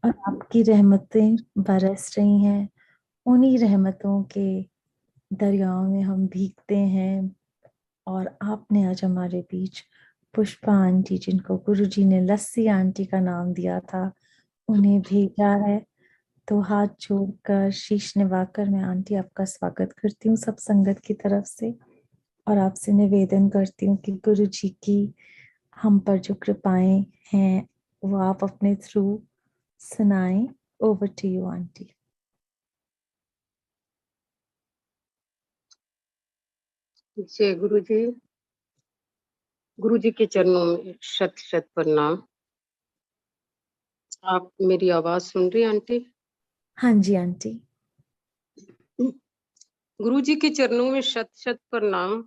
और आपकी रहमतें बरस रही हैं। उन्हीं रहमतों के दरियाओं में हम भीगते हैं। और आपने आज हमारे बीच पुष्पा आंटी, जिनको गुरुजी ने लस्सी आंटी का नाम दिया था, उन्हें भेजा है। तो हाथ जोड़कर शीश निवाकर मैं आंटी आपका स्वागत करती हूँ सब संगत की तरफ से। और आपसे निवेदन करती हूँ कि गुरु जी की हम पर जो कृपाएं हैं वो आप अपने थ्रू सुनाएं। Over to you aunty. जय गुरु जी। गुरु जी के चरणों में शत शत प्रणाम। आप मेरी आवाज सुन रही हैं आंटी? हाँ जी आंटी। गुरु जी के चरणों में शत शत प्रणाम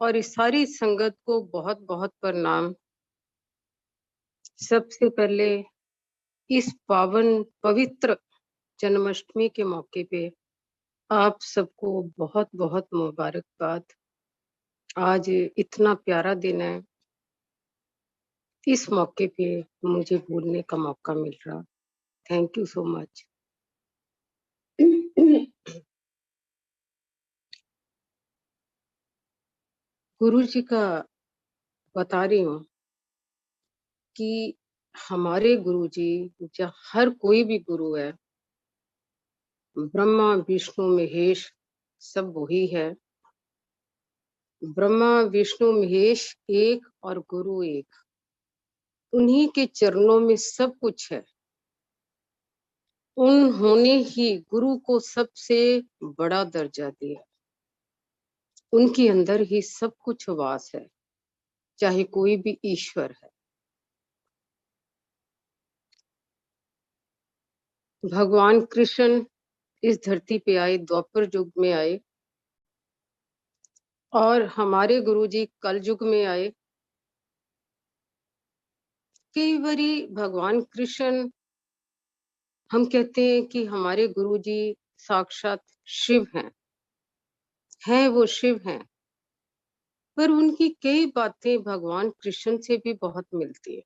और इस सारी संगत को बहुत बहुत प्रणाम। सबसे पहले इस पावन पवित्र जन्माष्टमी के मौके पे आप सबको बहुत बहुत मुबारकबाद। आज इतना प्यारा दिन है, इस मौके पे मुझे बोलने का मौका मिल रहा। Thank you so much. गुरु जी का बता रही हूँ कि हमारे गुरु जी, या हर कोई भी गुरु है, ब्रह्मा विष्णु महेश सब वही है। ब्रह्मा विष्णु महेश एक और गुरु एक, उन्हीं के चरणों में सब कुछ है। उन्होंने ही गुरु को सबसे बड़ा दर्जा दिया। उनके अंदर ही सब कुछ वास है, चाहे कोई भी ईश्वर है। भगवान कृष्ण इस धरती पे आए, द्वापर युग में आए, और हमारे गुरुजी कल युग में आए। कई बारी भगवान कृष्ण, हम कहते हैं कि हमारे गुरुजी साक्षात शिव हैं वो शिव हैं, पर उनकी कई बातें भगवान कृष्ण से भी बहुत मिलती है।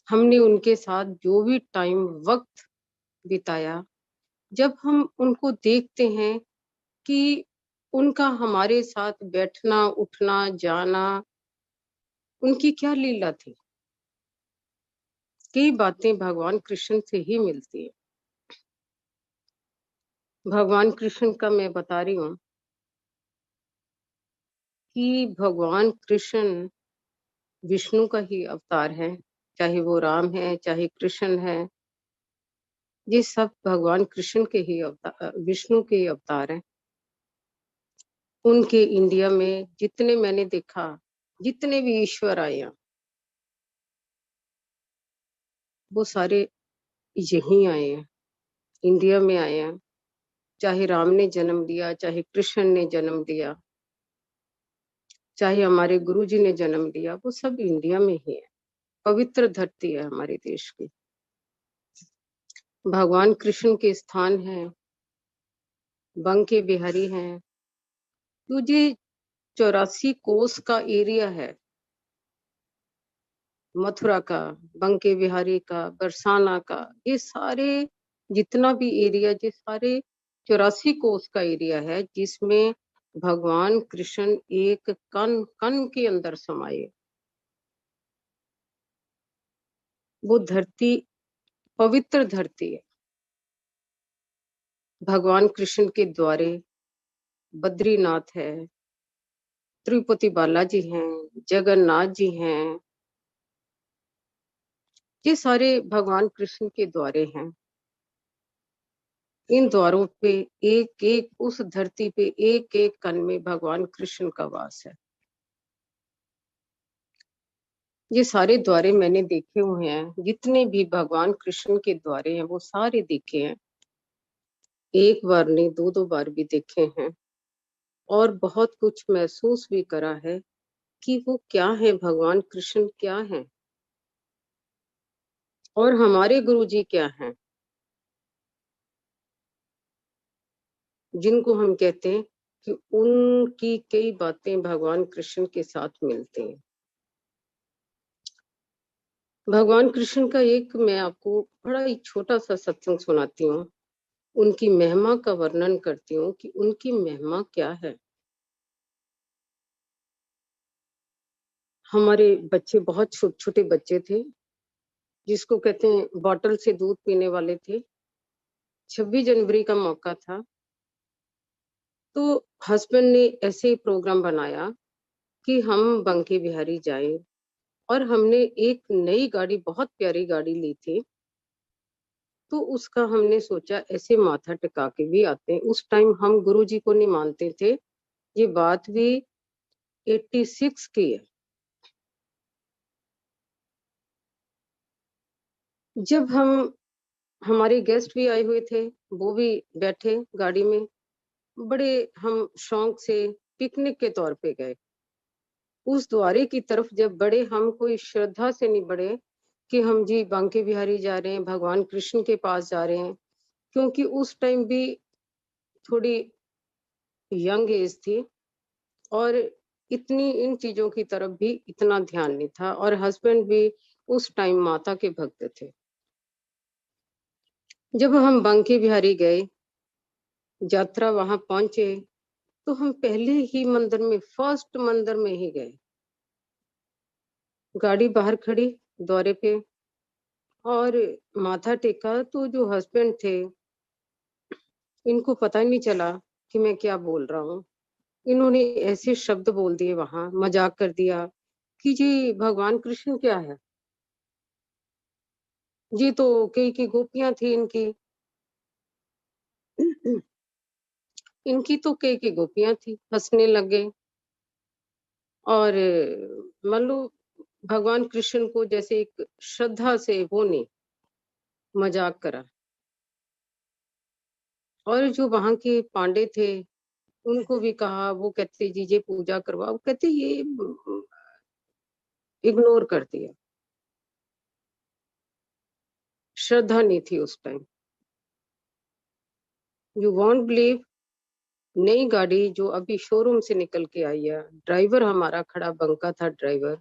हमने उनके साथ जो भी टाइम वक्त बिताया, जब हम उनको देखते हैं कि उनका हमारे साथ बैठना उठना जाना, उनकी क्या लीला थी। कई बातें भगवान कृष्ण से ही मिलती है। भगवान कृष्ण का मैं बता रही हूँ कि भगवान कृष्ण विष्णु का ही अवतार है। चाहे वो राम है, चाहे कृष्ण है, ये सब भगवान कृष्ण के ही अवतार, विष्णु के ही अवतार हैं। उनके इंडिया में जितने मैंने देखा, जितने भी ईश्वर आए हैं, वो सारे यहीं आए हैं, इंडिया में आए हैं। चाहे राम ने जन्म लिया, चाहे कृष्ण ने जन्म लिया, चाहे हमारे गुरु जी ने जन्म लिया, वो सब इंडिया में ही है। पवित्र धरती है हमारे देश की। भगवान कृष्ण के स्थान है, बंके बिहारी हैं। तुझे 84 कोस का एरिया है, मथुरा का, बंके बिहारी का, बरसाना का, ये सारे जितना भी एरिया, ये सारे 84 कोस का एरिया है, जिसमें भगवान कृष्ण एक कण कण के अंदर समाये। वो धरती पवित्र धरती है। भगवान कृष्ण के द्वारे बद्रीनाथ है, तिरुपति बालाजी हैं, जगन्नाथ जी हैं, ये सारे भगवान कृष्ण के द्वारे हैं। इन द्वारों पे एक एक, उस धरती पे एक एक कण में भगवान कृष्ण का वास है। ये सारे द्वारे मैंने देखे हुए हैं, जितने भी भगवान कृष्ण के द्वारे हैं वो सारे देखे हैं। एक बार नहीं, दो दो बार भी देखे हैं, और बहुत कुछ महसूस भी करा है कि वो क्या है, भगवान कृष्ण क्या है और हमारे गुरु जी क्या हैं, जिनको हम कहते हैं कि उनकी कई बातें भगवान कृष्ण के साथ मिलती हैं। भगवान कृष्ण का एक मैं आपको बड़ा ही छोटा सा सत्संग सुनाती हूँ। उनकी महिमा का वर्णन करती हूँ कि उनकी महिमा क्या है। हमारे बच्चे बहुत छोटे छोटे बच्चे थे, जिसको कहते हैं बॉटल से दूध पीने वाले थे। 26 जनवरी का मौका था, तो हस्बैंड ने ऐसे ही प्रोग्राम बनाया कि हम बंके बिहारी जाएं, और हमने एक नई गाड़ी, बहुत प्यारी गाड़ी ली थी। तो उसका हमने सोचा ऐसे माथा टिका के भी आते हैं। उस टाइम हम गुरुजी को नहीं मानते थे। ये बात भी 86 की है। जब हम, हमारे गेस्ट भी आए हुए थे, वो भी बैठे गाड़ी में, बड़े हम शौक से पिकनिक के तौर पे गए। उस द्वारे की तरफ जब बढ़े, हम कोई श्रद्धा से नहीं बढ़े कि हम जी बांके बिहारी जा रहे हैं, भगवान कृष्ण के पास जा रहे हैं, क्योंकि उस टाइम भी थोड़ी यंग एज थी, और इतनी इन चीजों की तरफ भी इतना ध्यान नहीं था, और हस्बैंड भी उस टाइम माता के भक्त थे। जब हम बांके बिहारी गए, यात्रा वहां पहुंचे, तो हम पहले ही मंदिर में, फर्स्ट मंदिर में ही गए। गाड़ी बाहर खड़ी द्वारे पे, और माथा टेका, तो जो हस्बैंड थे, इनको पता ही नहीं चला कि मैं क्या बोल रहा हूँ। इन्होंने ऐसे शब्द बोल दिए, वहां मजाक कर दिया कि जी भगवान कृष्ण क्या है, जी तो कई की गोपियां थी इनकी। इनकी तो कई की गोपियां थी, हंसने लगे। और मान लो भगवान कृष्ण को जैसे एक श्रद्धा से वो ने मजाक करा। और जो वहां के पांडे थे, उनको भी कहा, वो कहते जी ये पूजा करवाओ, कहते ये इग्नोर कर दिया। श्रद्धा नहीं थी उस टाइम। यू वॉन्ट बिलीव, नई गाड़ी जो अभी शोरूम से निकल के आई है, ड्राइवर हमारा खड़ा, बंका था ड्राइवर।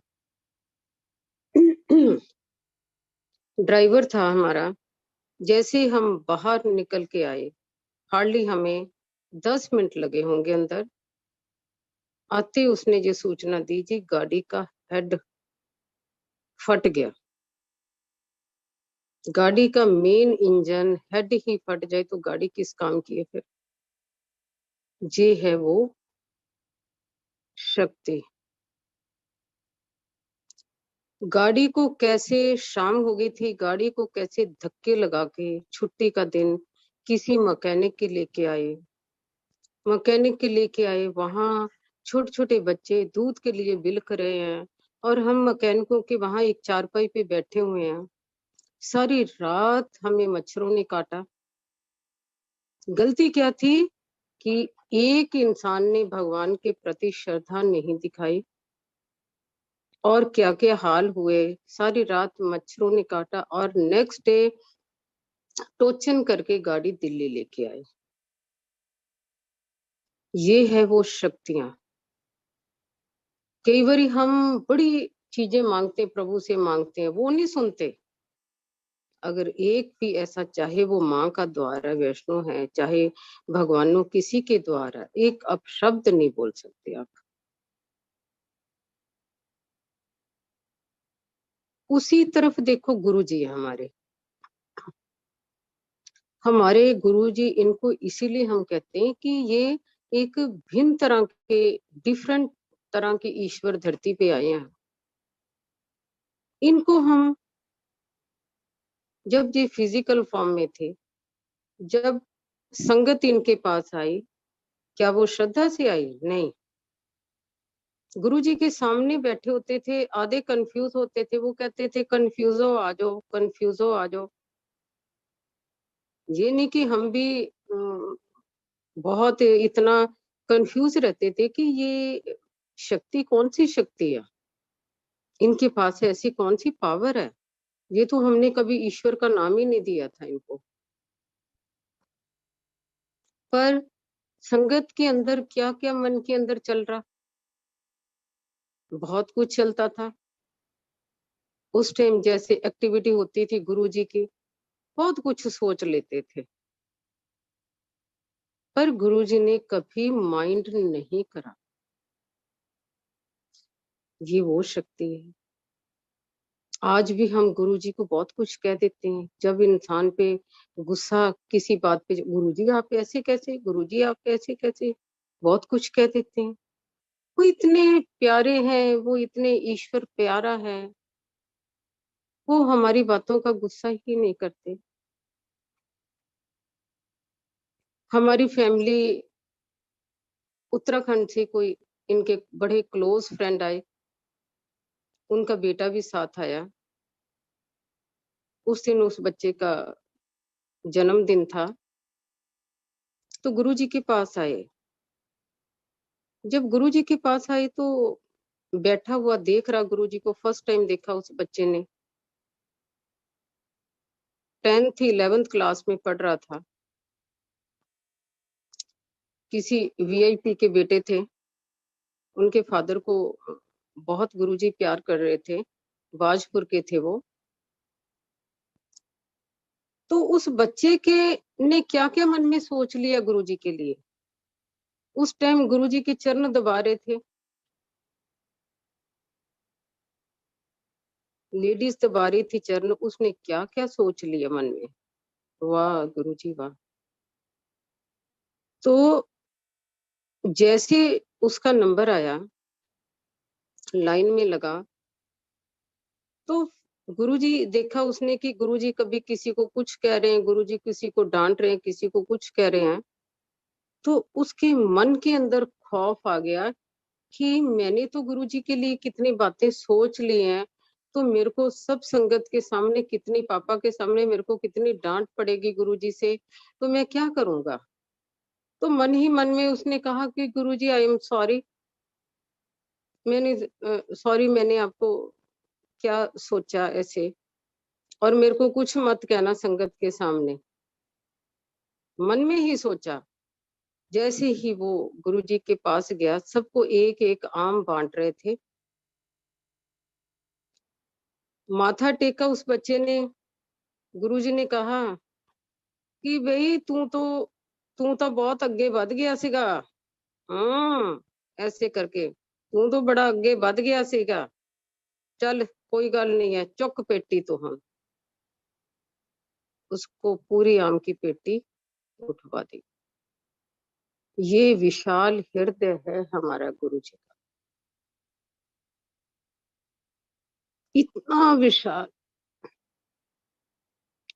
ड्राइवर था हमारा। जैसे हम बाहर निकल के आए, हार्डली हमें 10 मिनट लगे होंगे अंदर आते, उसने ये सूचना दी जी गाड़ी का हेड फट गया। गाड़ी का मेन इंजन हेड ही फट जाए तो गाड़ी किस काम की है फिर। ये है वो शक्ति। गाड़ी को कैसे, शाम हो गई थी, गाड़ी को कैसे धक्के लगा के छुट्टी का दिन किसी मैकेनिक के लेके आए। मैकेनिक के लेके आए, वहां छोटे छोटे बच्चे दूध के लिए बिलख रहे हैं, और हम मैकेनिकों के वहां एक चारपाई पे बैठे हुए हैं। सारी रात हमें मच्छरों ने काटा। गलती क्या थी कि एक इंसान ने भगवान के प्रति श्रद्धा नहीं दिखाई, और क्या क्या हाल हुए। सारी रात मच्छरों ने काटा, और नेक्स्ट डे टोचन करके गाड़ी दिल्ली लेके आए। ये है वो शक्तियां। कई बार हम बड़ी चीजें मांगते, प्रभु से मांगते हैं, वो नहीं सुनते। अगर एक भी ऐसा, चाहे वो माँ का द्वार है, वैष्णो है, चाहे भगवानों किसी के द्वार है, एक अपशब्द नहीं बोल सकते आप। उसी तरफ देखो, गुरु जी हमारे, हमारे गुरु जी, इनको इसीलिए हम कहते हैं कि ये एक भिन्न तरह के, डिफरेंट तरह के ईश्वर धरती पे आए हैं। इनको हम, जब ये फिजिकल फॉर्म में थे, जब संगत इनके पास आई, क्या वो श्रद्धा से आई? नहीं। गुरु जी के सामने बैठे होते थे, आधे कंफ्यूज होते थे, वो कहते थे कंफ्यूजो आ जाओ, कंफ्यूजो आ जाओ। ये नहीं कि हम भी बहुत इतना कंफ्यूज रहते थे कि ये शक्ति कौन सी शक्ति है, इनके पास ऐसी कौन सी पावर है। ये तो हमने कभी ईश्वर का नाम ही नहीं दिया था इनको। पर संगत के अंदर क्या क्या मन के अंदर चल रहा, बहुत कुछ चलता था। उस टाइम जैसे एक्टिविटी होती थी गुरुजी की, बहुत कुछ सोच लेते थे, पर गुरुजी ने कभी माइंड नहीं करा। ये वो शक्ति है। आज भी हम गुरुजी को बहुत कुछ कह देते हैं। जब इंसान पे गुस्सा किसी बात पे, गुरुजी आप ऐसे कैसे, गुरुजी आप ऐसे कैसे, बहुत कुछ कह देते हैं। वो इतने प्यारे हैं, वो इतने ईश्वर प्यारा है, वो हमारी बातों का गुस्सा ही नहीं करते। हमारी फैमिली उत्तराखंड से कोई इनके बड़े क्लोज फ्रेंड आए, उनका बेटा भी साथ आया। उस दिन उस बच्चे का जन्मदिन था, तो गुरुजी के पास आए। जब गुरुजी के पास आए तो बैठा हुआ देख रहा, गुरुजी को फर्स्ट टाइम देखा उस बच्चे ने। 10th 11th क्लास में पढ़ रहा था। किसी वीआईपी के बेटे थे, उनके फादर को बहुत गुरुजी प्यार कर रहे थे, बाजपुर के थे वो। तो उस बच्चे के ने क्या क्या मन में सोच लिया गुरुजी के लिए। उस टाइम गुरुजी के चरण दबा रहे थे, लेडीज दबा रही थी चरण, उसने क्या क्या सोच लिया मन में। वाह गुरुजी वाह। तो जैसे उसका नंबर आया, लाइन में लगा, तो गुरुजी देखा उसने कि गुरुजी कभी किसी को कुछ कह रहे हैं, गुरुजी किसी को डांट रहे हैं, किसी को कुछ कह रहे हैं। तो उसके मन के अंदर खौफ आ गया कि मैंने तो गुरुजी के लिए कितनी बातें सोच ली हैं, तो मेरे को सब संगत के सामने, कितनी पापा के सामने मेरे को कितनी डांट पड़ेगी गुरुजी से, तो मैं क्या करूंगा। तो मन ही मन में उसने कहा कि गुरुजी आई एम सॉरी, मैंने सॉरी, मैंने आपको क्या सोचा ऐसे, और मेरे को कुछ मत कहना संगत के सामने। मन में ही सोचा। जैसे ही वो गुरुजी के पास गया, सबको एक एक आम बांट रहे थे, माथा टेका उस बच्चे ने। गुरुजी ने कहा कि भाई तू तो बहुत अगे बढ़ गया सीगा। हाँ, ऐसे करके तू तो बड़ा अगे बढ़ गया सीगा। चल कोई गल नहीं है, चुक पेटी तो हम। उसको पूरी आम की पेटी उठवा दी। ये विशाल हृदय है हमारा गुरु जी का, इतना विशाल।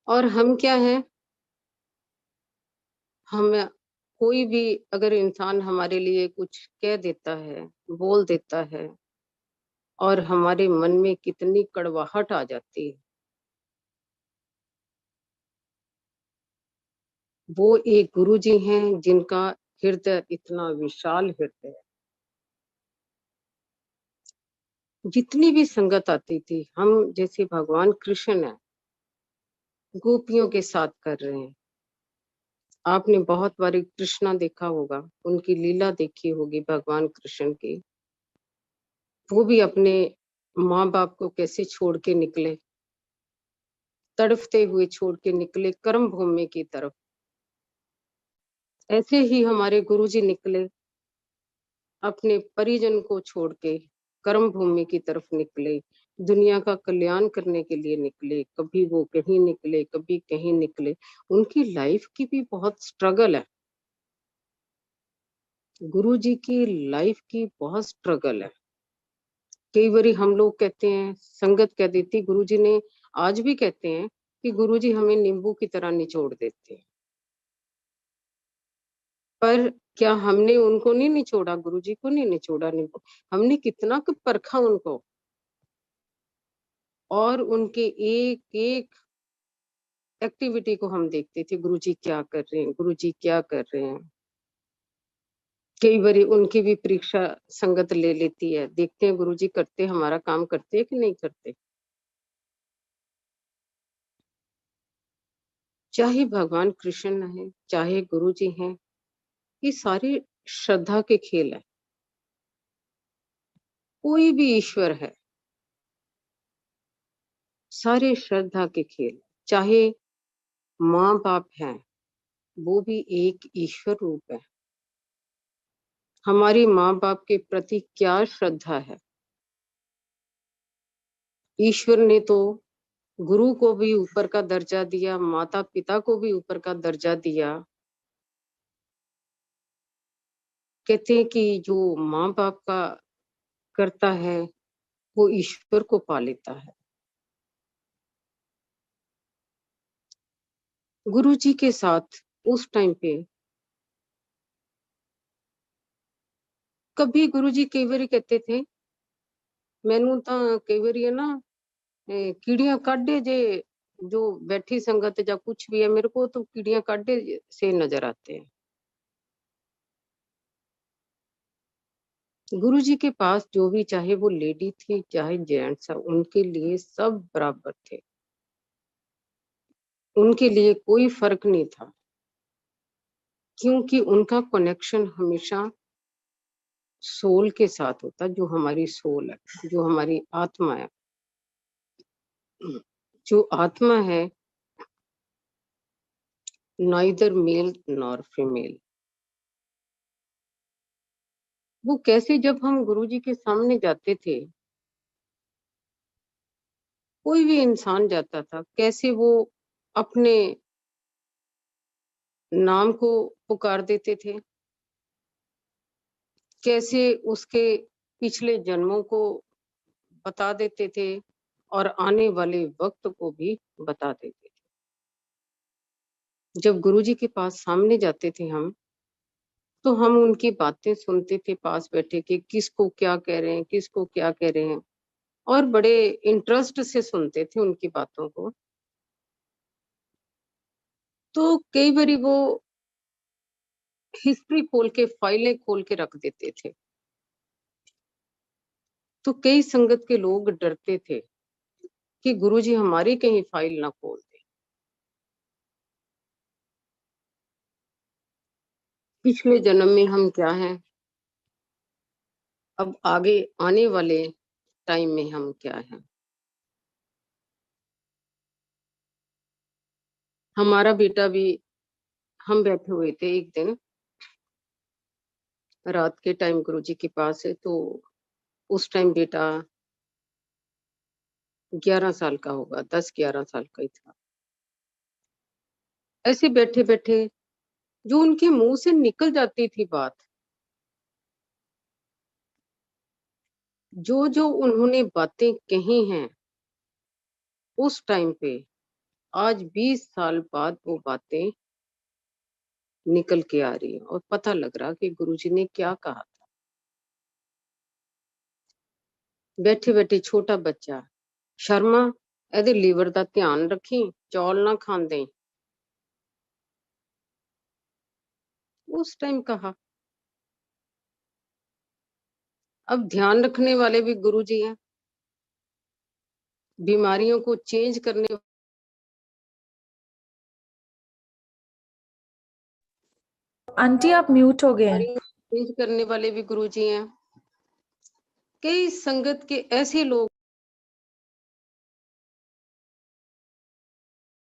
और हम क्या है, हम कोई भी अगर इंसान हमारे लिए कुछ कह देता है, बोल देता है, और हमारे मन में कितनी कड़वाहट आ जाती है। वो एक गुरु जी हैं जिनका हृदय इतना विशाल हृदय है। जितनी भी संगत आती थी, हम जैसे भगवान कृष्ण है, गोपियों के साथ कर रहे हैं। आपने बहुत बार कृष्णा देखा होगा, उनकी लीला देखी होगी भगवान कृष्ण की। वो भी अपने माँ बाप को कैसे छोड़ के निकले, तड़फते हुए छोड़ के निकले कर्म भूमि की तरफ। ऐसे ही हमारे गुरुजी निकले, अपने परिजन को छोड़ के कर्म भूमि की तरफ निकले, दुनिया का कल्याण करने के लिए निकले। कभी वो कहीं निकले, कभी कहीं निकले। उनकी लाइफ की भी बहुत स्ट्रगल है, गुरुजी की लाइफ की बहुत स्ट्रगल है। कई बारी हम लोग कहते हैं, संगत कह देती, गुरुजी ने आज भी कहते हैं कि गुरुजी हमें नींबू की तरह निचोड़ देते हैं। पर क्या हमने उनको नहीं निचोड़ा, गुरुजी को नहीं निचोड़ा नींबू। हमने कितना कुछ परखा उनको, और उनके एक एक एक्टिविटी को हम देखते थे, गुरुजी क्या कर रहे हैं, गुरुजी क्या कर रहे हैं। कई बारी उनकी भी परीक्षा संगत ले लेती है, देखते हैं गुरुजी करते, हमारा काम करते हैं कि नहीं करते। चाहे भगवान कृष्ण है, चाहे गुरुजी हैं, ये सारे श्रद्धा के खेल है। कोई भी ईश्वर है, सारे श्रद्धा के खेल। चाहे माँ बाप हैं, वो भी एक ईश्वर रूप है। हमारी माँ बाप के प्रति क्या श्रद्धा है। ईश्वर ने तो गुरु को भी ऊपर का दर्जा दिया, माता पिता को भी ऊपर का दर्जा दिया। कहते हैं कि जो माँ बाप का करता है वो ईश्वर को पा लेता है। गुरु जी के साथ उस टाइम पे कभी गुरु जी कई बार कहते थे, मैनू तो कई बार है ना कीड़ियां काढ़े जे, जो बैठी संगत या कुछ भी है, मेरे को तो कीड़ियां काढ़े से नजर आते हैं। गुरु जी के पास जो भी, चाहे वो लेडी थी चाहे जेंट्स, उनके लिए सब बराबर थे। उनके लिए कोई फर्क नहीं था, क्योंकि उनका कनेक्शन हमेशा सोल के साथ होता, जो हमारी सोल है, जो हमारी आत्मा है। जो आत्मा है, नाइदर मेल नॉर फीमेल। वो कैसे, जब हम गुरु जी के सामने जाते थे, कोई भी इंसान जाता था, कैसे वो अपने नाम को पुकार देते थे, कैसे उसके पिछले जन्मों को बता देते थे और आने वाले वक्त को भी बता देते थे। जब गुरु जी के पास सामने जाते थे हम, तो हम उनकी बातें सुनते थे पास बैठे कि किसको क्या कह रहे हैं, किसको क्या कह रहे हैं, और बड़े इंटरेस्ट से सुनते थे उनकी बातों को। तो कई बारी वो हिस्ट्री खोल के, फाइलें खोल के रख देते थे, तो कई संगत के लोग डरते थे कि गुरुजी हमारी कहीं फाइल ना खोल दे। पिछले जन्म में हम क्या हैं, अब आगे आने वाले टाइम में हम क्या हैं। हमारा बेटा भी, हम बैठे हुए थे एक दिन रात के टाइम गुरुजी के पास है, तो उस टाइम बेटा 11 साल का होगा, 10-11 साल का ही था। ऐसे बैठे बैठे जो उनके मुंह से निकल जाती थी बात, जो जो उन्होंने बातें कही हैं उस टाइम पे, आज 20 साल बाद वो बातें निकल के आ रही है और पता लग रहा कि गुरुजी ने क्या कहा था। बैठे बैठे छोटा बच्चा, शर्मा एदे लीवर का ध्यान रखी, चौल ना खांदे, उस टाइम कहा। अब ध्यान रखने वाले भी गुरुजी हैं, बीमारियों को चेंज करने, आंटी आप म्यूट हो गए हैं। बीमारियों को चेंज करने वाले भी गुरुजी हैं। कई संगत के ऐसे लोग,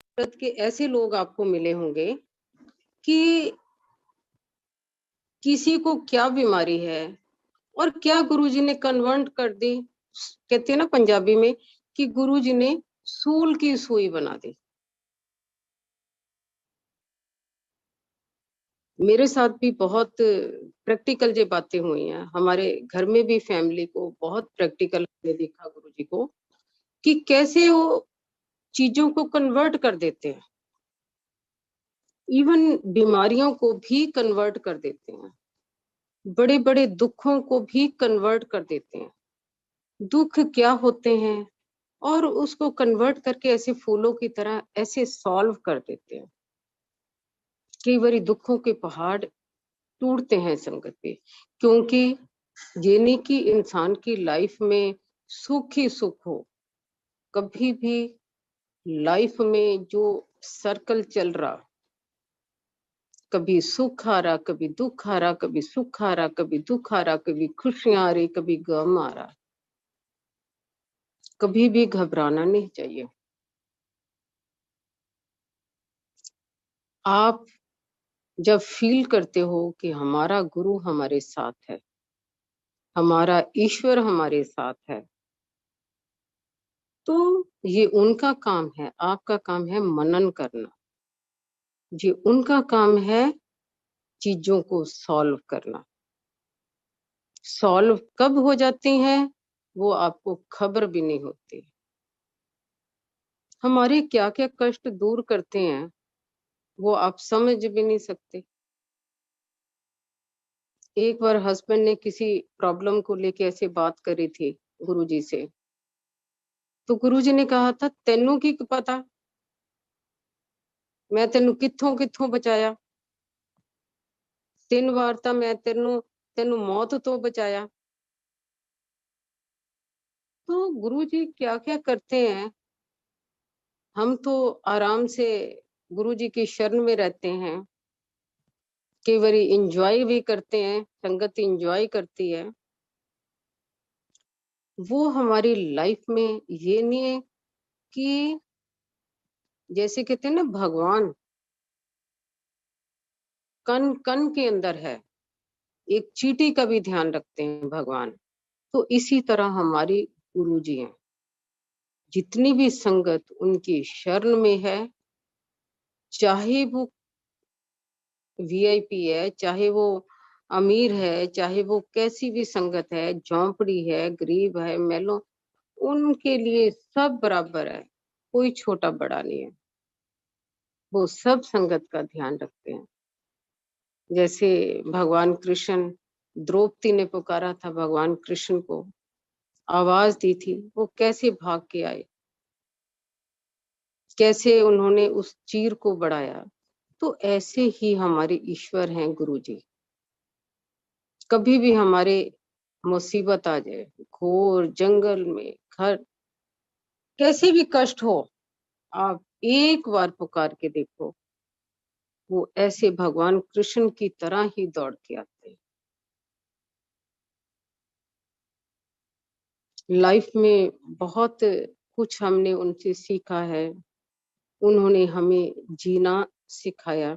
संगत के ऐसे लोग आपको मिले होंगे कि किसी को क्या बीमारी है और क्या गुरुजी ने कन्वर्ट कर दी। कहते हैं ना पंजाबी में कि गुरुजी ने सूल की सुई बना दी। मेरे साथ भी बहुत प्रैक्टिकल ये बातें हुई हैं, हमारे घर में भी फैमिली को बहुत प्रैक्टिकल हमने देखा गुरुजी को, कि कैसे वो चीजों को कन्वर्ट कर देते हैं, इवन बीमारियों को भी कन्वर्ट कर देते हैं, बड़े बड़े दुखों को भी कन्वर्ट कर देते हैं। दुख क्या होते हैं और उसको कन्वर्ट करके ऐसे फूलों की तरह ऐसे सॉल्व कर देते हैं। कई बारी दुखों के पहाड़ टूटते हैं संगत पे, क्योंकि ये नहीं कि इंसान की लाइफ में सुख ही सुख हो। कभी भी लाइफ में जो सर्कल चल रहा, कभी सुख आ रहा, कभी दुख आ रहा, कभी सुख आ रहा, कभी दुख आ रहा, कभी खुशियां आ रही, कभी गम आ रहा, कभी भी घबराना नहीं चाहिए। आप जब फील करते हो कि हमारा गुरु हमारे साथ है, हमारा ईश्वर हमारे साथ है, तो ये उनका काम है, आपका काम है मनन करना। ये उनका काम है चीजों को सॉल्व करना। सॉल्व कब हो जाती हैं वो आपको खबर भी नहीं होती। हमारे क्या क्या कष्ट दूर करते हैं वो आप समझ भी नहीं सकते। एक बार हस्बैंड ने किसी प्रॉब्लम को लेके ऐसे बात करी थी गुरुजी से, तो गुरुजी ने कहा था तेनू की पता, मैं तेनू कित्थों कित्थों बचाया, 3 बार तो मैं तेनू तेनू मौत तो बचाया। तो गुरुजी क्या क्या करते हैं, हम तो आराम से गुरुजी की शरण में रहते हैं, कई बार इंजॉय भी करते हैं, संगत इंजॉय करती है। वो हमारी लाइफ में ये नहीं है कि जैसे कहते हैं ना भगवान कण कण के अंदर है, एक चींटी का भी ध्यान रखते हैं भगवान। तो इसी तरह हमारी गुरुजी हैं, जितनी भी संगत उनकी शरण में है, चाहे वो वीआईपी है, चाहे वो अमीर है, चाहे वो कैसी भी संगत है, झोंपड़ी है, गरीब है, मैलो, उनके लिए सब बराबर है, कोई छोटा बड़ा नहीं है। वो सब संगत का ध्यान रखते हैं। जैसे भगवान कृष्ण, द्रौपदी ने पुकारा था भगवान कृष्ण को, आवाज दी थी, वो कैसे भाग के आए, कैसे उन्होंने उस चीर को बढ़ाया। तो ऐसे ही हमारे ईश्वर हैं गुरुजी। कभी भी हमारे मुसीबत आ जाए, घोर जंगल में, घर, कैसे भी कष्ट हो, आप एक बार पुकार के देखो, वो ऐसे भगवान कृष्ण की तरह ही दौड़ के आते हैं। लाइफ में बहुत कुछ हमने उनसे सीखा है, उन्होंने हमें जीना सिखाया,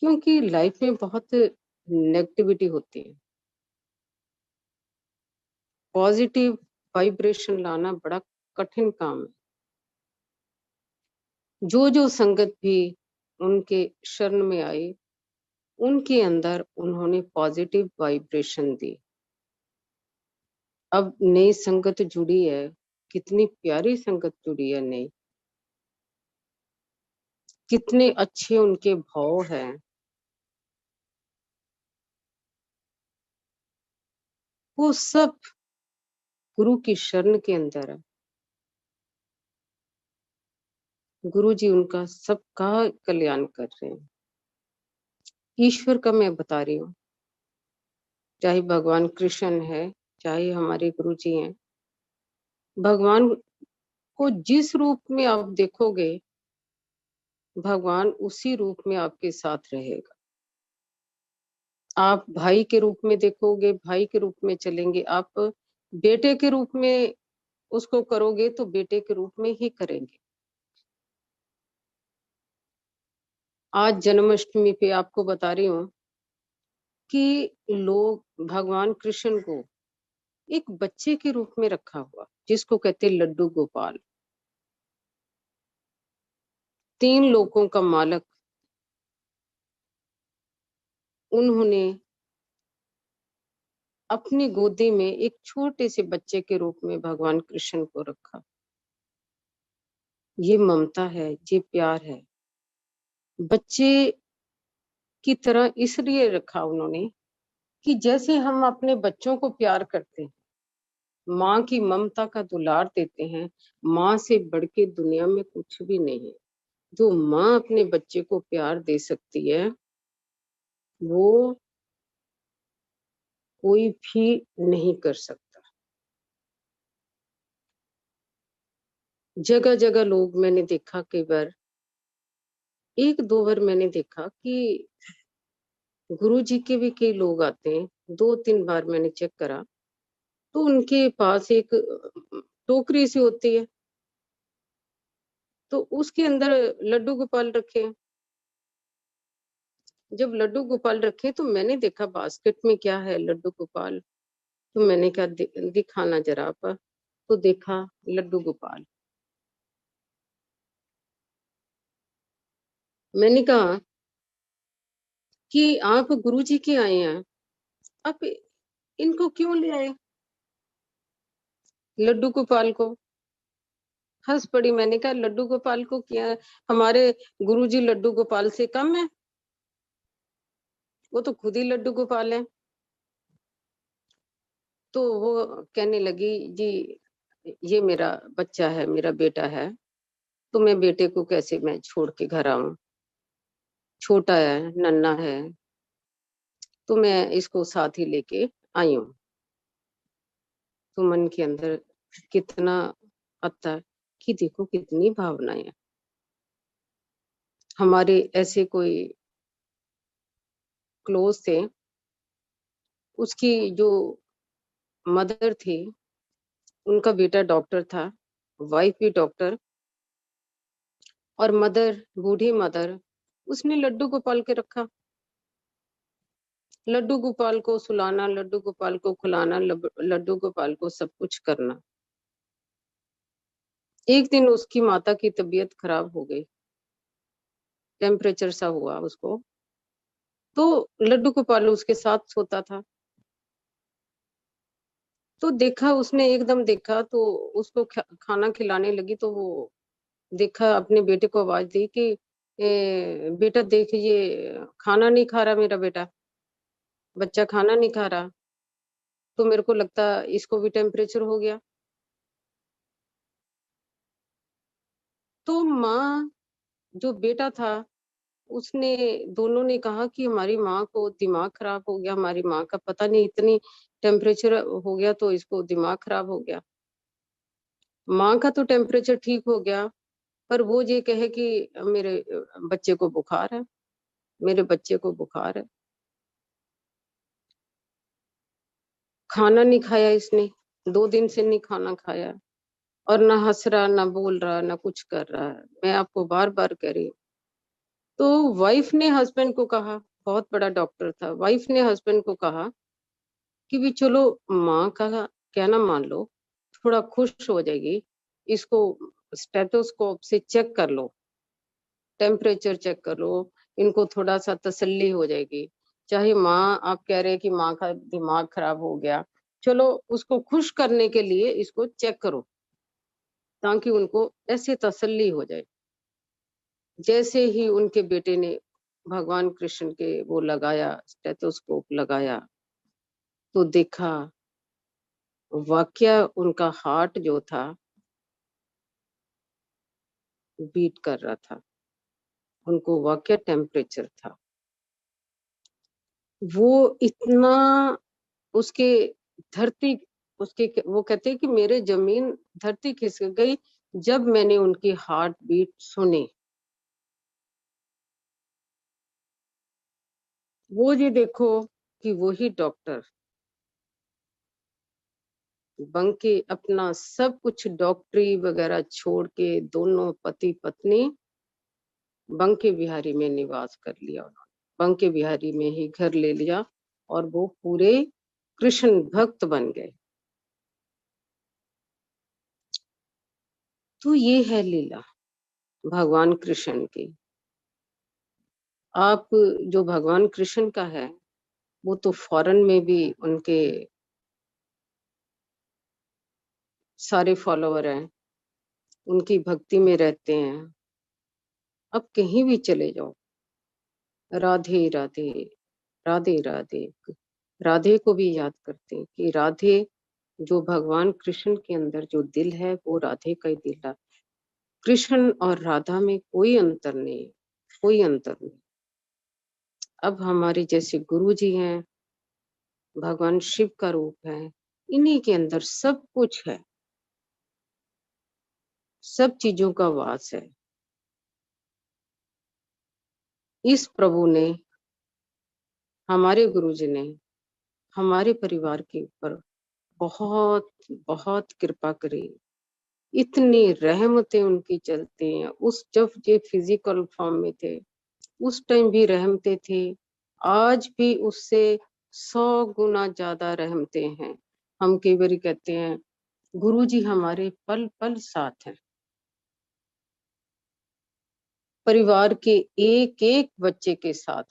क्योंकि लाइफ में बहुत नेगेटिविटी होती है। पॉजिटिव वाइब्रेशन लाना बड़ा कठिन काम है। जो जो संगत भी उनके शरण में आई, उनके अंदर उन्होंने पॉजिटिव वाइब्रेशन दी। अब नई संगत जुड़ी है, कितनी प्यारी संगत जुड़ी है नई, कितने अच्छे उनके भाव हैं। वो सब गुरु की शरण के अंदर है। गुरु जी उनका सबका कल्याण कर रहे हैं। ईश्वर का मैं बता रही हूँ, चाहे भगवान कृष्ण है, चाहे हमारे गुरु जी हैं, भगवान को जिस रूप में आप देखोगे, भगवान उसी रूप में आपके साथ रहेगा। आप भाई के रूप में देखोगे, भाई के रूप में चलेंगे, आप बेटे के रूप में उसको करोगे तो बेटे के रूप में ही करेंगे। आज जन्माष्टमी पे आपको बता रही हूँ कि लोग भगवान कृष्ण को एक बच्चे के रूप में रखा हुआ, जिसको कहते हैं लड्डू गोपाल, 3 लोकों का मालक। उन्होंने अपनी गोदी में एक छोटे से बच्चे के रूप में भगवान कृष्ण को रखा। ये ममता है, ये प्यार है। बच्चे की तरह इसलिए रखा उन्होंने कि जैसे हम अपने बच्चों को प्यार करते हैं, माँ की ममता का दुलार देते हैं, माँ से बढ़ के दुनिया में कुछ भी नहीं है। जो माँ अपने बच्चे को प्यार दे सकती है, वो कोई भी नहीं कर सकता। जगह जगह लोग मैंने देखा, कई बार, 1-2 बार मैंने देखा कि गुरु जी के भी कई लोग आते हैं, 2-3 बार मैंने चेक करा, तो उनके पास एक टोकरी सी होती है, तो उसके अंदर लड्डू गोपाल रखे हैं। जब लड्डू गोपाल रखे तो मैंने देखा बास्केट में क्या है, लड्डू गोपाल। तो मैंने कहा दिखाना जरा आप। तो देखा लड्डू गोपाल। मैंने कहा कि आप गुरुजी के आए हैं, आप इनको क्यों ले आए, लड्डू गोपाल को? हंस पड़ी। मैंने कहा लड्डू गोपाल को क्या, हमारे गुरुजी लड्डू गोपाल से कम है? वो तो खुद ही लड्डू गोपाल है। तो वो कहने लगी, जी ये मेरा बच्चा है, मेरा बेटा है, तो मैं बेटे को कैसे मैं छोड़ के घर आऊं, छोटा है, नन्हा है, तो मैं इसको साथ ही लेके आई हूँ। तो मन के अंदर कितना आता है कि देखो कितनी भावनाएं हैं। हमारे ऐसे कोई क्लोज थे, उसकी जो मदर थी, उनका बेटा डॉक्टर था, वाइफ भी डॉक्टर, और मदर, बूढ़ी मदर, उसने लड्डू गोपाल के रखा। लड्डू गोपाल को सुलाना, लड्डू गोपाल को खिलाना, लड्डू गोपाल को सब कुछ करना। एक दिन उसकी माता की तबीयत खराब हो गई, टेम्परेचर सा हुआ उसको, तो लड्डू गोपाल उसके साथ सोता था। तो देखा उसने, एकदम देखा तो उसको खाना खिलाने लगी, तो वो देखा, अपने बेटे को आवाज दी कि बेटा देख, ये खाना नहीं खा रहा मेरा बेटा, बच्चा खाना नहीं खा रहा। तो मेरे को लगता इसको भी टेम्परेचर हो गया। तो माँ, जो बेटा था, उसने, दोनों ने कहा कि हमारी माँ को दिमाग खराब हो गया, हमारी माँ का पता नहीं इतनी टेम्परेचर हो गया तो इसको दिमाग खराब हो गया। माँ का तो टेम्परेचर ठीक हो गया, पर वो ये कहे कि मेरे बच्चे को बुखार है, मेरे बच्चे को बुखार है। खाना नहीं खाया इसने, 2 दिन से नहीं खाना खाया, और ना हंस रहा, ना बोल रहा, ना कुछ कर रहा है। मैं आपको बार बार कह रही हूँ। तो वाइफ ने हस्बैंड को कहा, बहुत बड़ा डॉक्टर था, वाइफ ने हस्बैंड को कहा कि भी चलो माँ का कहना मान लो, थोड़ा खुश हो जाएगी, इसको स्टेथोस्कोप से चेक कर लो, टेम्परेचर चेक कर लो, इनको थोड़ा सा तसल्ली हो जाएगी। चाहे माँ, आप कह रहे हैं कि माँ का दिमाग खराब हो गया, चलो उसको खुश करने के लिए इसको चेक करो, ताकि उनको ऐसे तसल्ली हो जाए। जैसे ही उनके बेटे ने भगवान कृष्ण के वो लगाया, स्टेथोस्कोप लगाया, तो देखा वाकया उनका हार्ट जो था बीट कर रहा था, उनको वाकया टेम्परेचर था। वो इतना उसके धरती, उसके वो कहते हैं कि मेरे जमीन धरती खिसक गई जब मैंने उनकी हार्ट बीट सुनी। वो ये देखो कि वही डॉक्टर बन के अपना सब कुछ डॉक्टरी वगैरह छोड़ के, दोनों पति पत्नी बंके बिहारी में निवास कर लिया उन्होंने, बंके बिहारी में ही घर ले लिया, और वो पूरे कृष्ण भक्त बन गए। तो ये है लीला भगवान कृष्ण की। आप, जो भगवान कृष्ण का है, वो तो फॉरेन में भी उनके सारे फॉलोवर हैं, उनकी भक्ति में रहते हैं। अब कहीं भी चले जाओ, राधे राधे, राधे राधे, राधे को भी याद करते हैं कि राधे, जो भगवान कृष्ण के अंदर जो दिल है वो राधे का ही दिल है। कृष्ण और राधा में कोई अंतर नहीं, कोई अंतर नहीं। अब हमारे जैसे गुरु जी हैं, भगवान शिव का रूप है, इन्हीं के अंदर सब कुछ है, सब चीजों का वास है। इस प्रभु ने, हमारे गुरु जी ने हमारे परिवार के ऊपर बहुत बहुत कृपा करी। इतनी रहमतें उनकी चलती हैं। उस जब ये फिजिकल फॉर्म में थे उस टाइम भी रहमतें थी, आज भी उससे 100 गुना ज्यादा रहमतें हैं। हम कई बार कहते हैं गुरुजी हमारे पल पल साथ हैं। परिवार के एक एक बच्चे के साथ।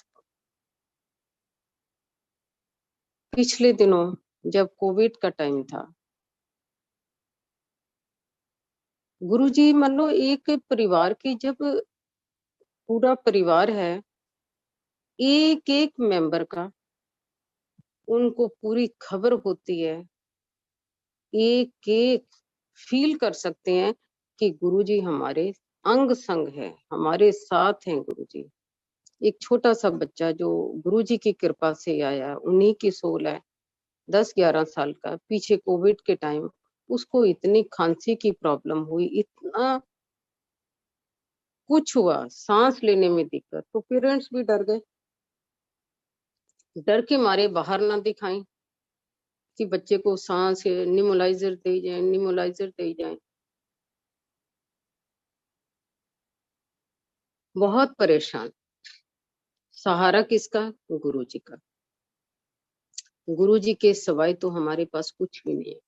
पिछले दिनों जब कोविड का टाइम था, गुरुजी मान लो एक परिवार की जब पूरा परिवार है, एक एक मेंबर का उनको पूरी खबर होती है, एक एक फील कर सकते हैं कि गुरुजी हमारे अंग संग है, हमारे साथ हैं गुरुजी। एक छोटा सा बच्चा जो गुरुजी की कृपा से आया, उन्हीं की सोल है, 10-11 साल का, पीछे कोविड के टाइम उसको इतनी खांसी की प्रॉब्लम हुई, इतना कुछ हुआ, सांस लेने में दिक्कत, तो पेरेंट्स भी डर गए, डर के मारे बाहर ना दिखाएं कि बच्चे को सांस निमोलाइजर दे जाए, निमोलाइजर दे जाए। बहुत परेशान। सहारा किसका? गुरुजी का। गुरुजी के सिवाय तो हमारे पास कुछ भी नहीं है।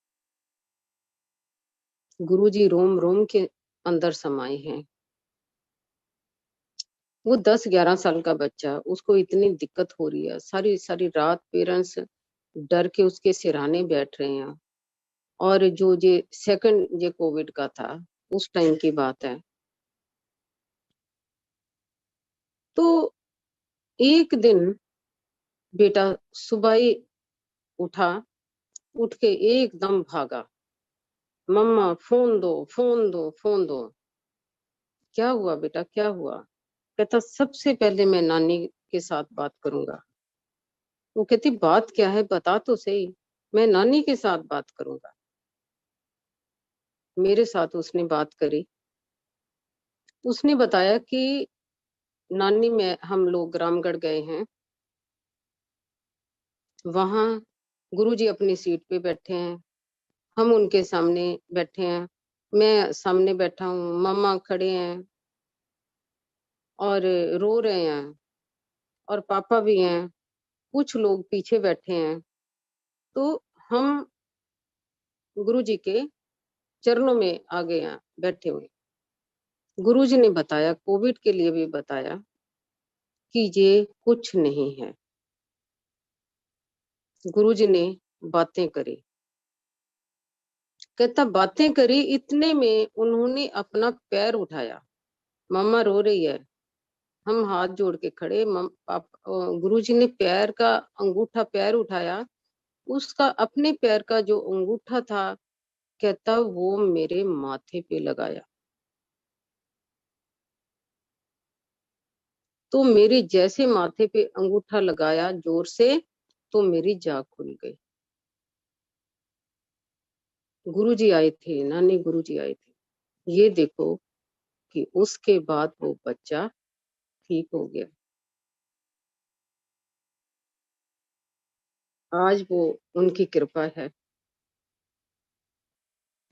गुरुजी रोम रोम के अंदर समाये हैं। वो 10-11 साल का बच्चा, उसको इतनी दिक्कत हो रही है, सारी सारी रात पेरेंट्स डर के उसके सिरहाने बैठ रहे हैं। और जो ये सेकंड ये कोविड का था, उस टाइम की बात है, तो एक दिन बेटा सुबह ही उठा, उठ के एकदम भागा, मम्मा फोन दो, फोन दो, फोन दो। क्या हुआ बेटा, क्या हुआ? कहता सबसे पहले मैं नानी के साथ बात करूंगा। वो कहती बात क्या है, बता तो सही। मैं नानी के साथ बात करूंगा। मेरे साथ उसने बात करी। उसने बताया कि नानी में हम लोग रामगढ़ गए हैं, वहां गुरुजी अपनी सीट पे बैठे हैं, हम उनके सामने बैठे हैं, मैं सामने बैठा हूँ, मम्मा खड़े हैं और रो रहे हैं, और पापा भी हैं, कुछ लोग पीछे बैठे हैं। तो हम गुरुजी के चरणों में आ गए हैं बैठे हुए। गुरुजी ने बताया, कोविड के लिए भी बताया कि ये कुछ नहीं है। गुरुजी ने बातें करी। कहता बातें करी, इतने में उन्होंने अपना पैर उठाया। मम्मा रो रही है, हम हाथ जोड़ के खड़े, गुरुजी ने पैर का अंगूठा पैर उठाया, उसका अपने पैर का जो अंगूठा था, कहता वो मेरे माथे पे लगाया। तो मेरे जैसे माथे पे अंगूठा लगाया जोर से, तो मेरी जाग खुल गई। गुरुजी आए थे, नानी गुरुजी आए थे। ये देखो कि उसके बाद वो बच्चा ठीक हो गया। आज वो उनकी कृपा है।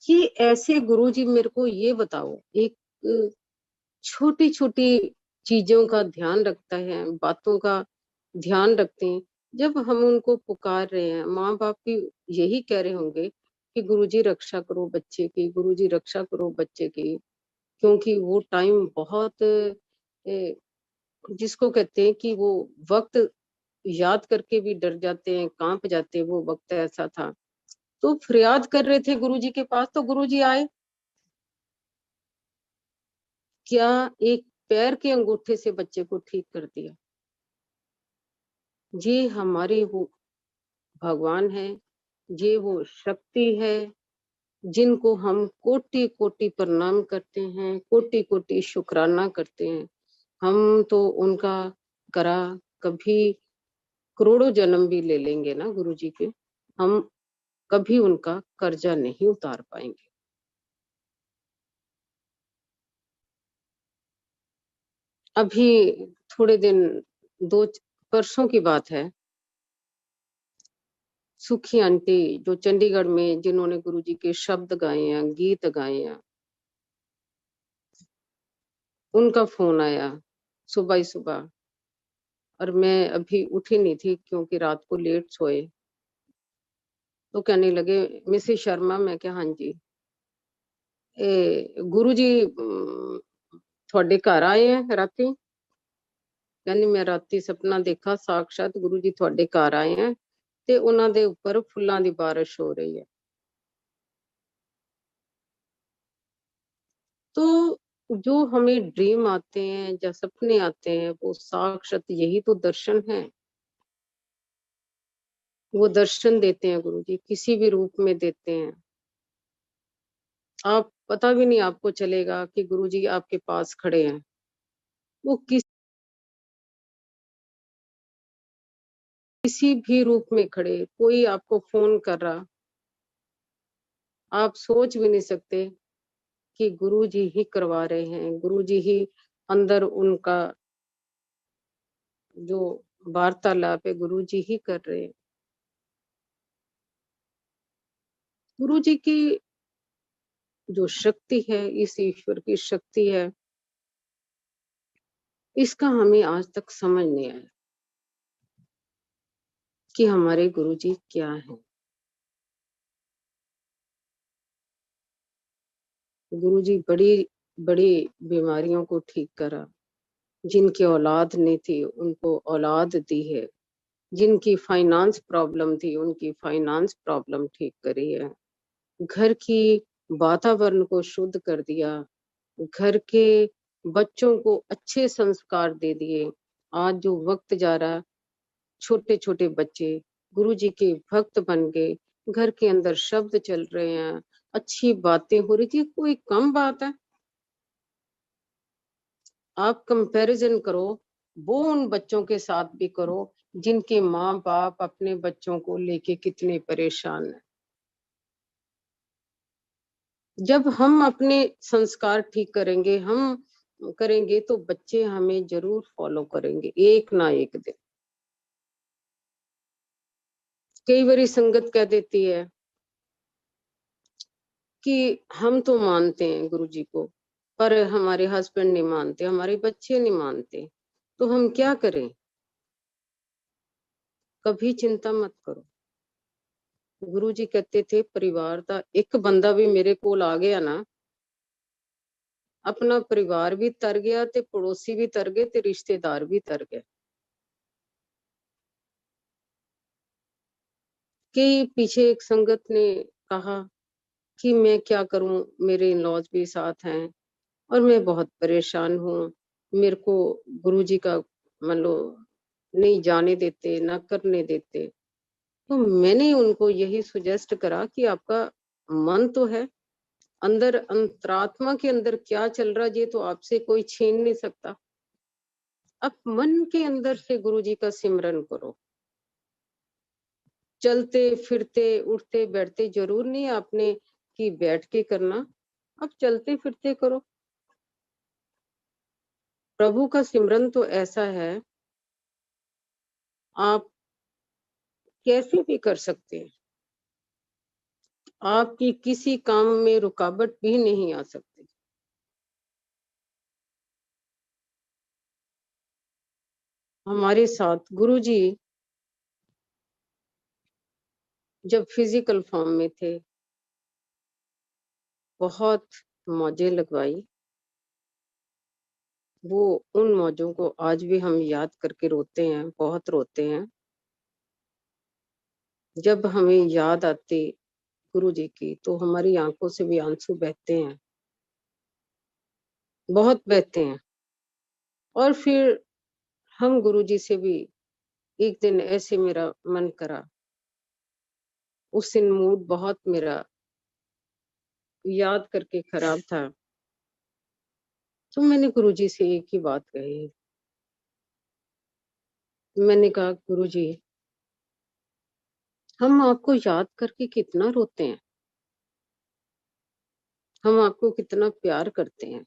ये ऐसे गुरुजी, मेरे को ये बताओ, एक छोटी छोटी चीजों का ध्यान रखता है, बातों का ध्यान रखते हैं। जब हम उनको पुकार रहे हैं, माँ बाप भी यही कह रहे होंगे कि गुरुजी रक्षा करो बच्चे की, गुरुजी रक्षा करो बच्चे की। क्योंकि वो टाइम बहुत जिसको कहते हैं कि वो वक्त याद करके भी डर जाते हैं, कांप जाते हैं, वो वक्त ऐसा था। तो फरियाद कर रहे थे गुरुजी के पास, तो गुरुजी आए। क्या एक पैर के अंगूठे से बच्चे को ठीक कर दिया। ये हमारे वो भगवान है, ये वो शक्ति है, जिनको हम कोटि कोटि प्रणाम करते हैं, कोटि कोटि शुक्राना करते हैं। हम तो उनका करा कभी करोड़ों जन्म भी ले लेंगे ना गुरुजी के, हम कभी उनका कर्जा नहीं उतार पाएंगे। अभी थोड़े दिन, दो परसों की बात है, सुखी आंटी जो चंडीगढ़ में, जिन्होंने गुरुजी के शब्द गाए हैं, गीत गाए हैं, उनका फोन आया सुबह ही सुबह। और मैं अभी उठी नहीं थी क्योंकि रात को लेट सोए। तो कहने लगे, मिसेस शर्मा। मैं क्या, हाँ जी। गुरुजी थोड़े घर आए हैं राती। कहनी मैं राती सपना देखा, साक्षात गुरुजी थोड़े घर आए हैं ते उन्हां दे उपर फुल्लां दी बारिश हो रही है। तो जो हमें ड्रीम आते हैं या सपने आते हैं, वो साक्षात यही तो दर्शन है। वो दर्शन देते हैं गुरुजी, किसी भी रूप में देते हैं। आप पता भी नहीं आपको चलेगा कि गुरुजी आपके पास खड़े हैं। वो किसी भी रूप में खड़े, कोई आपको फोन कर रहा, आप सोच भी नहीं सकते कि गुरुजी ही करवा रहे हैं, गुरुजी ही अंदर उनका जो वार्तालाप है गुरुजी ही कर रहे हैं। गुरुजी की जो शक्ति है, इस ईश्वर की शक्ति है, इसका हमें आज तक समझ नहीं आया कि हमारे गुरुजी क्या हैं। गुरुजी बड़ी बड़ी बीमारियों को ठीक करा, जिनकी औलाद नहीं थी उनको औलाद दी है, जिनकी फाइनेंस प्रॉब्लम थी उनकी फाइनेंस प्रॉब्लम ठीक करी है, घर की वातावरण को शुद्ध कर दिया, घर के बच्चों को अच्छे संस्कार दे दिए। आज जो वक्त जा रहा, छोटे छोटे बच्चे गुरुजी के भक्त बन गए, घर के अंदर शब्द चल रहे हैं, अच्छी बातें हो रही थी, कोई कम बात है। आप कंपैरिजन करो, वो उन बच्चों के साथ भी करो जिनके माँ बाप अपने बच्चों को लेके कितने परेशान हैं। जब हम अपने संस्कार ठीक करेंगे, हम करेंगे, तो बच्चे हमें जरूर फॉलो करेंगे एक ना एक दिन। कई बारी संगत कह देती है कि हम तो मानते हैं गुरुजी को, पर हमारे हस्बैंड नहीं मानते, हमारे बच्चे नहीं मानते, तो हम क्या करें। कभी चिंता मत करो। गुरुजी कहते थे, परिवार का एक बंदा भी मेरे कोल आ गया ना, अपना परिवार भी तर गया ते पड़ोसी भी तर गए ते रिश्तेदार भी तर गए। कि पीछे एक संगत ने कहा कि मैं क्या करूं, मेरे इन लॉज भी साथ हैं और मैं बहुत परेशान हूँ, मेरे को गुरुजी का मान लो नहीं जाने देते, ना करने देते। तो मैंने उनको यही सुजेस्ट करा कि आपका मन तो है, अंदर अंतरात्मा के अंदर क्या चल रहा है ये तो आपसे कोई छीन नहीं सकता। अब मन के अंदर से गुरुजी का सिमरन करो। चलते फिरते उठते बैठते जरूर नहीं आपने कि बैठ के करना, अब चलते फिरते करो। प्रभु का सिमरन तो ऐसा है, आप कैसे भी कर सकते हैं, आपकी किसी काम में रुकावट भी नहीं आ सकती। हमारे साथ गुरुजी जब फिजिकल फॉर्म में थे, बहुत मौजें लगवाई। वो उन मौजों को आज भी हम याद करके रोते हैं, बहुत रोते हैं। जब हमें याद आती गुरुजी की तो हमारी आंखों से भी आंसू बहते हैं, बहुत बहते हैं। और फिर हम गुरुजी से भी एक दिन ऐसे मेरा मन करा, उस दिन मूड बहुत मेरा याद करके खराब था। तो मैंने गुरुजी से एक ही बात कही, मैंने कहा गुरुजी, हम आपको याद करके कितना रोते हैं, हम आपको कितना प्यार करते हैं,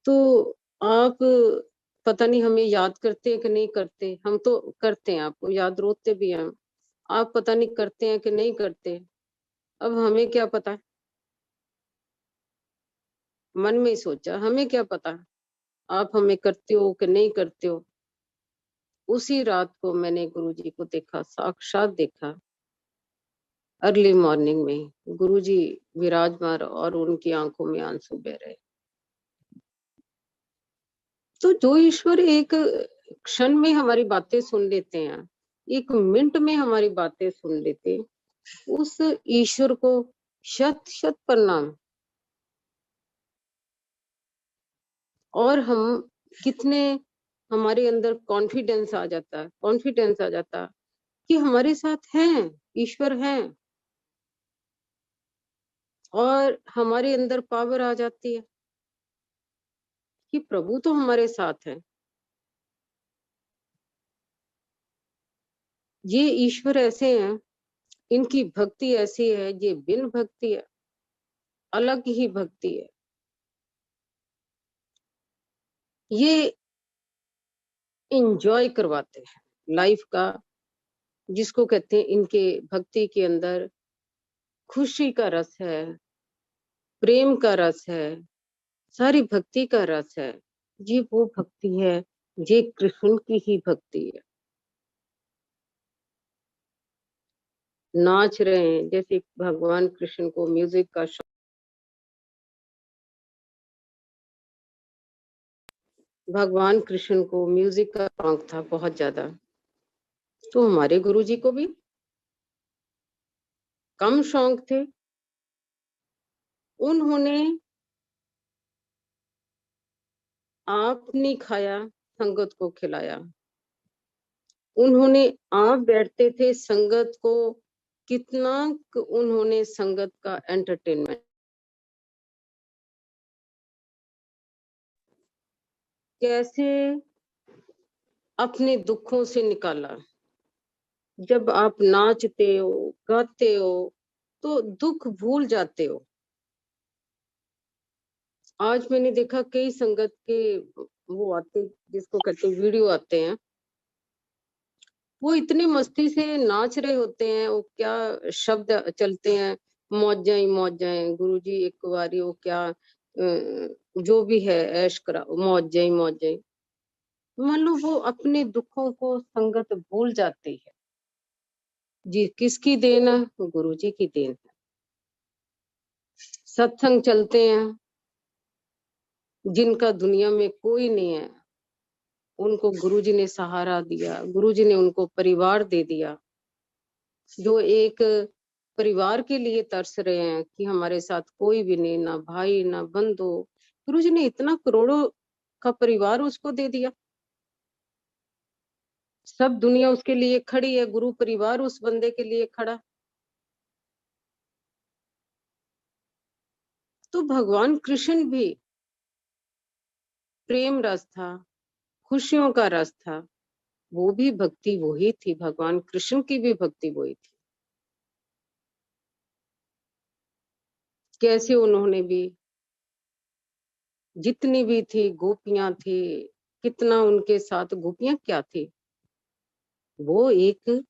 तो आप पता नहीं हमें याद करते हैं कि नहीं करते। हम तो करते हैं, आपको याद रोते भी हैं। आप पता नहीं करते हैं कि नहीं करते। अब हमें क्या पता, मन में ही सोचा, हमें क्या पता आप हमें करते हो कि नहीं करते हो। उसी रात को मैंने गुरुजी को देखा, साक्षात देखा। अर्ली मॉर्निंग में गुरुजी विराजमान और उनकी आंखों में आंसू बह रहे। तो जो ईश्वर एक क्षण में हमारी बातें सुन लेते हैं, एक मिनट में हमारी बातें सुन लेते, उस ईश्वर को शत शत प्रणाम। और हम कितने, हमारे अंदर कॉन्फिडेंस आ जाता है, कॉन्फिडेंस आ जाता कि हमारे साथ हैं, ईश्वर हैं। और हमारे अंदर पावर आ जाती है कि प्रभु तो हमारे साथ है। ये ईश्वर ऐसे हैं, इनकी भक्ति ऐसी है, ये बिन भक्ति है, अलग ही भक्ति है। ये इंजॉय करवाते हैं लाइफ का, जिसको कहते हैं इनके भक्ति के अंदर खुशी का रस है, प्रेम का रस है, सारी भक्ति का रस है। ये वो भक्ति है, ये कृष्ण की ही भक्ति है। नाच रहे हैं जैसे भगवान कृष्ण को म्यूजिक का शौक, भगवान कृष्ण को म्यूजिक का शौक था बहुत ज्यादा। तो हमारे गुरुजी को भी कम शौक थे। उन्होंने आप नहीं खाया, संगत को खिलाया। उन्होंने आप बैठते थे संगत को, कितना उन्होंने संगत का एंटरटेनमेंट, कैसे अपने दुखों से निकाला। जब आप नाचते हो, गाते हो, तो दुख भूल जाते हो। आज मैंने देखा कई संगत के वो आते, जिसको कहते हैं वीडियो आते हैं, वो इतनी मस्ती से नाच रहे होते हैं, वो क्या शब्द चलते हैं, मौजां ही मौजां, गुरुजी एक बारी वो क्या जो भी है ऐश करा, मौजां ही मौजां। मान लो वो अपने दुखों को संगत भूल जाती है। जी किसकी देन है? गुरुजी की देन है। सत्संग चलते हैं, जिनका दुनिया में कोई नहीं है, उनको गुरुजी ने सहारा दिया, गुरुजी ने उनको परिवार दे दिया। जो एक परिवार के लिए तरस रहे हैं कि हमारे साथ कोई भी नहीं, ना भाई ना बंधु, गुरुजी ने इतना करोड़ों का परिवार उसको दे दिया। सब दुनिया उसके लिए खड़ी है, गुरु परिवार उस बंदे के लिए खड़ा। तो भगवान कृष्ण भी प्रेम रस था, खुशियों का रस था। वो भी भक्ति वही थी, भगवान कृष्ण की भी भक्ति वही थी। कैसे उन्होंने भी, जितनी भी थी गोपियां थी, कितना उनके साथ गोपियां क्या थी, वो एक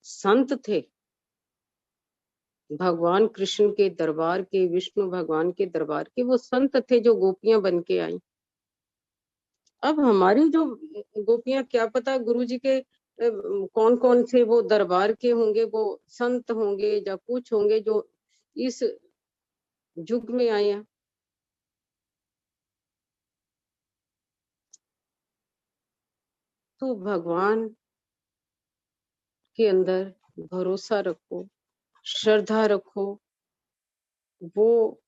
संत थे। भगवान कृष्ण के दरबार के, विष्णु भगवान के दरबार के वो संत थे जो गोपियां बन के आई। अब हमारी जो गोपियां, क्या पता गुरुजी के कौन कौन से वो दरबार के होंगे, वो संत होंगे या कुछ होंगे जो इस युग में आए हैं। तो भगवान के अंदर भरोसा रखो, श्रद्धा रखो। वो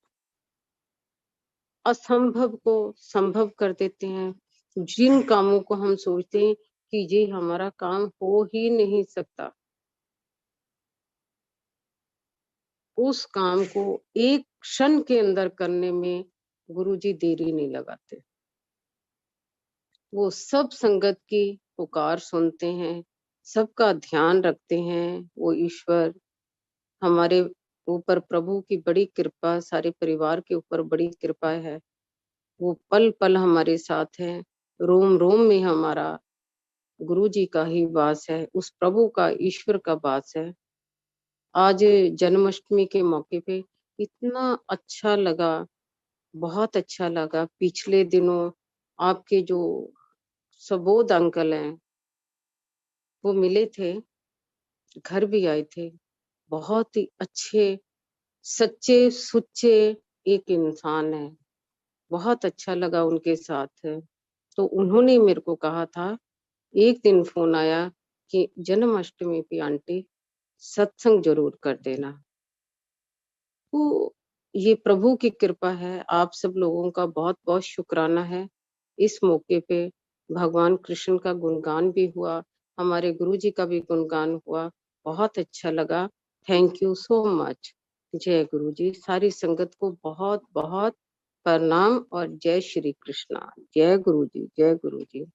असंभव को संभव कर देते हैं। जिन कामों को हम सोचते हैं कि ये हमारा काम हो ही नहीं सकता, उस काम को एक क्षण के अंदर करने में गुरुजी देरी नहीं लगाते। वो सब संगत की पुकार सुनते हैं, सबका ध्यान रखते हैं। वो ईश्वर, हमारे ऊपर प्रभु की बड़ी कृपा, सारे परिवार के ऊपर बड़ी कृपा है। वो पल पल हमारे साथ है। रोम रोम में हमारा गुरु जी का ही वास है, उस प्रभु का, ईश्वर का वास है। आज जन्माष्टमी के मौके पे इतना अच्छा लगा, बहुत अच्छा लगा। पिछले दिनों आपके जो सबोध अंकल हैं वो मिले थे, घर भी आए थे। बहुत ही अच्छे, सच्चे सुच्चे एक इंसान है। बहुत अच्छा लगा उनके साथ। तो उन्होंने मेरे को कहा था, एक दिन फोन आया कि जन्माष्टमी पे आंटी सत्संग जरूर कर देना। तो ये प्रभु की कृपा है, आप सब लोगों का बहुत बहुत शुक्राना है। इस मौके पे भगवान कृष्ण का गुणगान भी हुआ, हमारे गुरु जी का भी गुणगान हुआ, बहुत अच्छा लगा। Thank you so much. जय गुरु जी। सारी संगत को बहुत बहुत प्रणाम और जय श्री कृष्णा। जय गुरु जी, जय गुरु जी।